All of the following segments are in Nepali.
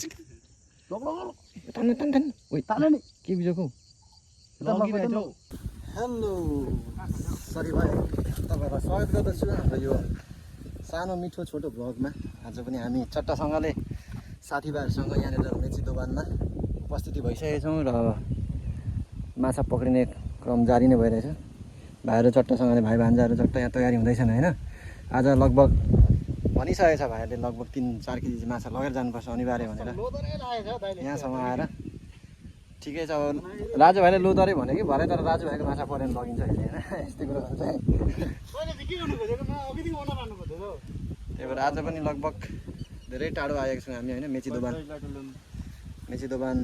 तान ओइ तान नि के बिजोको हेलो सरी भाइ तपाईँहरूलाई स्वागत गर्दछु हाम्रो यो सानो मिठो छोटो भ्लगमा। आज पनि हामी चट्टासँगले साथीभाइहरूसँग यहाँनिर मेची दोभानमा उपस्थिति भइसकेका छौँ र माछा पक्रिने क्रम जारी नै भइरहेछ। भाइहरू चट्टासँगले भाइ भान्जाहरू चट्टा यहाँ तयारी हुँदैछन् होइन। आज लगभग भनिसकेको छ भाइहरूले लगभग 3-4 केजी माछा लगेर जानुपर्छ अनिवार्य भनेर यहाँसम्म आएर। ठिकै छ। अब राजुभाइले लोदरे भन्यो कि भरे, तर राजुभाइको माछा परेन लगिन्छ अहिले होइन। यस्तै कुरा हुन्छ। त्यही भएर आज पनि लगभग धेरै टाढो आएको छौँ हामी होइन। मेची दोभान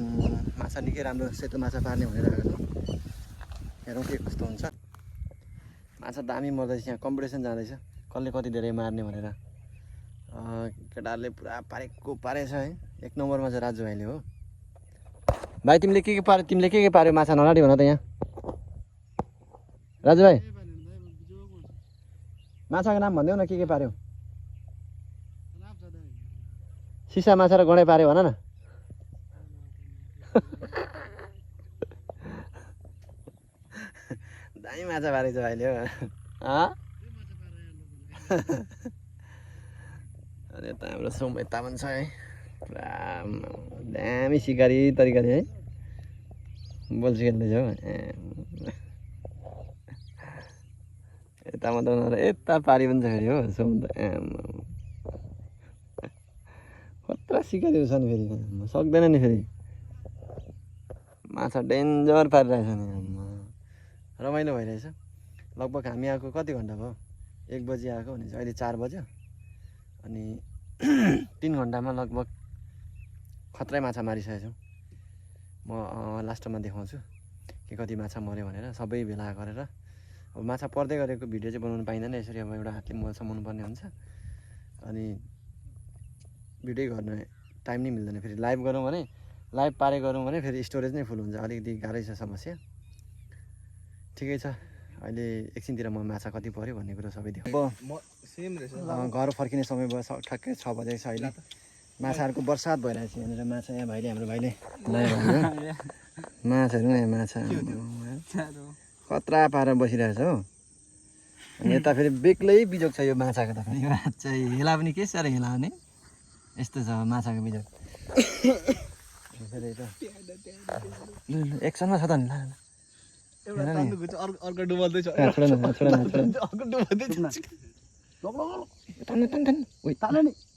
माछा निकै राम्रो सेतो माछा पार्ने भनेर आएको छौँ। हेरौँ के कस्तो हुन्छ। माछा दामी मर्दैछ। यहाँ कम्पिटिसन जाँदैछ कसले कति धेरै मार्ने भनेर। केटाहरूले पुरा पारेछ है। 1 नम्बरमा चाहिँ राजुभाइले हो। भाइ तिमीले के पार्यो? तिमीले के पार्यो माछा नलाडी भन त यहाँ राजुभाइ। माछाको नाम भनिदेऊ न के पार्यो? सिसा माछा र गँडे पार्यो भन न। दामी माछा पारेको छ भाइले हो। अनि यता हाम्रो सोमै तामाङ छ है। पुरा दामी सिकारी तरिकाले है बोल्छ खेल्दैछ हो। यता मात्र नर यता पारी पनि छ फेरि हो। सोम त कत्रा सिकारी छ नि फेरि सक्दैन नि फेरि। माछा डेन्जर पारिरहेछ नि। रमाइलो भइरहेछ। लगभग हामी आएको कति घन्टा भयो? 1 बजी आएको भने चाहिँ अहिले 4 बज्यो। अनि 3 घन्टामा लगभग खत्रै माछा मारिसकेको छौँ। म लास्टमा देखाउँछु कि कति माछा मऱ्यो भनेर सबै भेला गरेर। अब माछा पर्दै गरेको भिडियो चाहिँ बनाउनु पाइँदैन यसरी। अब एउटा हातले मोबाइल समाउनु पर्ने हुन्छ अनि भिडियो गर्न टाइम नै मिल्दैन। फेरि लाइभ गरौँ भने लाइभ पारे गरौँ भने फेरि स्टोरेज नै फुल हुन्छ। अलिकति गाह्रै छ समस्या। ठिकै छ। अहिले एकछिनतिर म माछा कति पऱ्यो भन्ने कुरो सबै देखाउँछु। अब घर फर्किने समय भयो। ठ्याक्कै 6 बजेको छ अहिले। माछाहरूको बर्सात भइरहेछ यहाँनिर। माछा यहाँ भाइले हाम्रो भाइले ल्यायो माछाहरू यहाँ माछा खतरा पारेर बसिरहेछ हो। अनि यता फेरि बेग्लै बिजोग छ यो माछाको त। यो चाहिँ हेला पनि के साह्रो हेला हो नि। यस्तो छ माछाको बिजोग। फेरि एक्सनमा छ त नि। अर्को डुबाल्दैछ।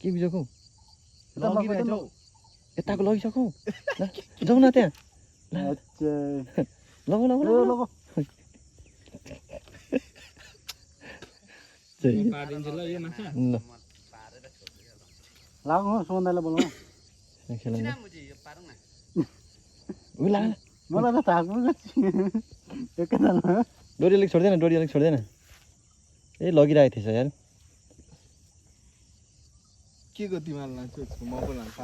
के बिजोको यताको लगिसकौ जाउँ न त्यहाँ। लगौ लाग्नु सोन्दालाई बोलाउनु मलाई त थाहा डोरी अलिक छोड्दैन। ए लगिरहेको थिएछ यार। के को तिमीलाई लान्छु म पो लान्छु।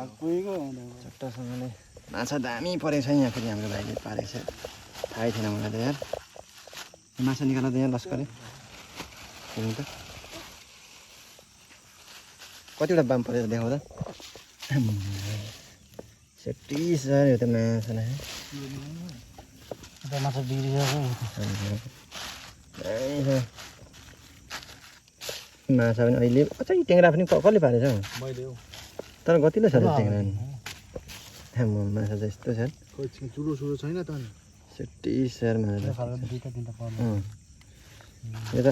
चट्टासँगले माछा दामी परेको छ यहाँ। फेरि हाम्रो भाइले पारेको छ। थाहै थिएन मलाई त यार। माछा निकाल्दा त यहाँ लस्करे हेर्नु त कतिवटा बाम परेर देखाउँदा सेफ्टी सर। यो त माछा नै माछा बिग्रिसक्यो। माछा पनि अहिले अझै टेङ्रा पनि कसले पारेछ हौ? मैले हो। तर गतिलो छ टेङ्रा नि। माछा चाहिँ यस्तो छ। चुरो छैन त नि। सेफ्टी सर माछा। यो त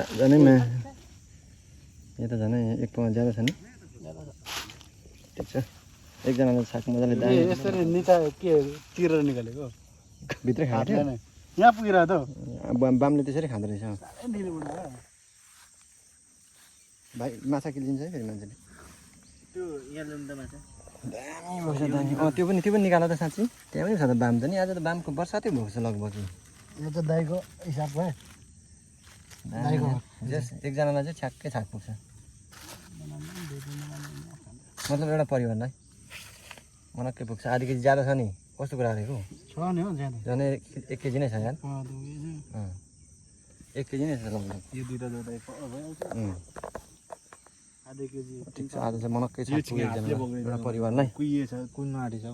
झनै 1 पाउन्ड ज्यादा छ नि। ठिक छ। एकजनाले साग मजाले दामी यसरी निचा के तिरेर निकालेको भित्रै खाएको थियो। यहाँ पुगिरहेको त बामले त्यसरी खाँदो रहेछ। भाइ माछा किलिन्छ है फेरि मान्छेले। त्यो यहाँ ल्याउनु त माछा दामी भएको छ दामी। त्यो पनि निकाल त साँच्ची। त्यहाँ पनि छ त बाम त नि। आज त बामको बर्सातै भएको छ लगभग। यो त दाइको हिसाब भयो। दाइको एकजनालाई चाहिँ छ्याक्कै छाक पुग्छ। मतलब एउटा परिवारलाई मनक्कै पुग्छ। आधी केजी ज्यादा छ नि। कस्तो कुरा गरेको? छ नि हो ज्यादा। झन् 1 केजी नै छ यार। 1 केजी नै छ लगभग। यो दुईटा जोड्दा आधा केजी ठिक छ आज चाहिँ मनक्कै छ यो चाहिँ हातले एउटा परिवारलाई कुहिएछ कुहिनु आँटेछ हौ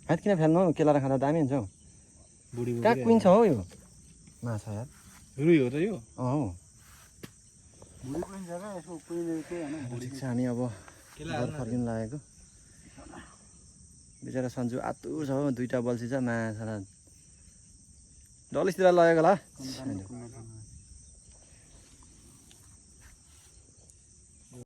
हात किन फाल्नु केलाएर खाँदा दामी हुन्छ हौ बुढीको कहाँ कुहिन्छ हौ यो माछा यार रुई हो त यो अँ हौ बुढी कुहिन्छ क्या यसको कुहिने केही होइन ठिक छ हामी अब घर फर्किनु लागेको बिचरा सन्जु आतुर छ हौ 2टा बल्छी छ माछा डलिसतिर लगेको होला